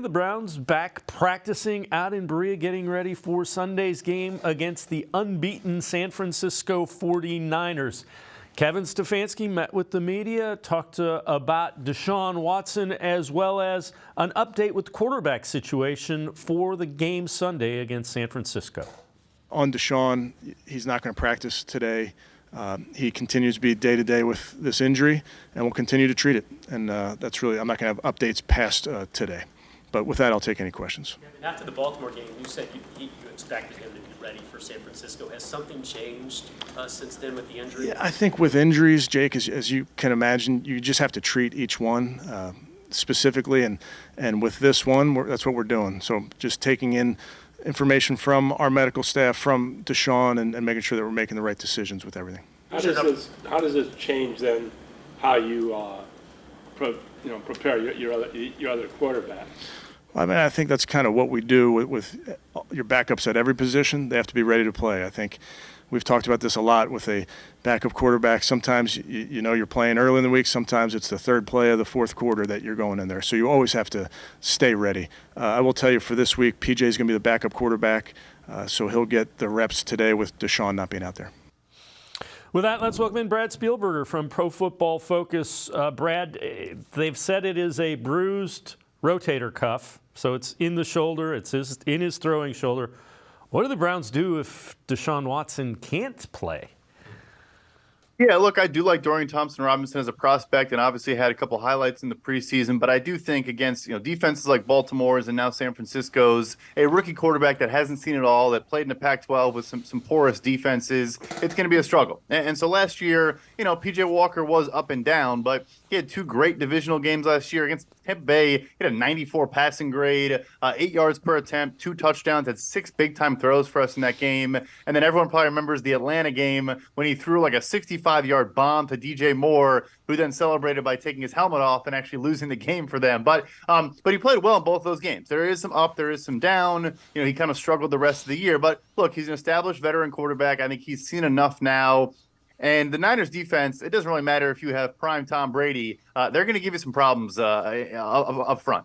The Browns back practicing out in Berea, getting ready for Sunday's game against the unbeaten San Francisco 49ers. Kevin Stefanski met with the media, talked about Deshaun Watson, as well as an update with the quarterback situation for the game Sunday against San Francisco. On Deshaun, he's not going to practice today. He continues to be day-to-day with this injury, and we'll continue to treat it. And that's really, I'm not going to have updates past today. But with that, I'll take any questions. After the Baltimore game, you said you expected him to be ready for San Francisco. Has something changed since then with the injury? Yeah, I think with injuries, Jake, as you can imagine, you just have to treat each one specifically. And with this one, that's what we're doing. So just taking in information from our medical staff, from Deshaun, and making sure that we're making the right decisions with everything. How does this change then how you prepare your other quarterback? I mean, I think that's kind of what we do with your backups at every position. They have to be ready to play. I think we've talked about this a lot with a backup quarterback. Sometimes you're playing early in the week. Sometimes it's the third play of the fourth quarter that you're going in there. So you always have to stay ready. I will tell you for this week, PJ is going to be the backup quarterback, so he'll get the reps today with Deshaun not being out there. With that, let's welcome in Brad Spielberger from Pro Football Focus. Brad, they've said it is a bruised rotator cuff, so it's in the shoulder, it's in his throwing shoulder. What do the Browns do if Deshaun Watson can't play? Yeah, look, I do like Dorian Thompson-Robinson as a prospect, and obviously had a couple highlights in the preseason. But I do think against defenses like Baltimore's and now San Francisco's, a rookie quarterback that hasn't seen it all, that played in the Pac-12 with some porous defenses, it's going to be a struggle. And so last year, PJ Walker was up and down, but he had two great divisional games last year against Tampa Bay. He had a 94 passing grade, 8 yards per attempt, 2 touchdowns, had 6 big-time throws for us in that game. And then everyone probably remembers the Atlanta game when he threw like a 65-yard bomb to DJ Moore, who then celebrated by taking his helmet off and actually losing the game for them. But he played well in both those games. There is some up, there is some down. He kind of struggled the rest of the year. But look, he's an established veteran quarterback. I think he's seen enough now. And the Niners defense, it doesn't really matter if you have prime Tom Brady. They're going to give you some problems up front.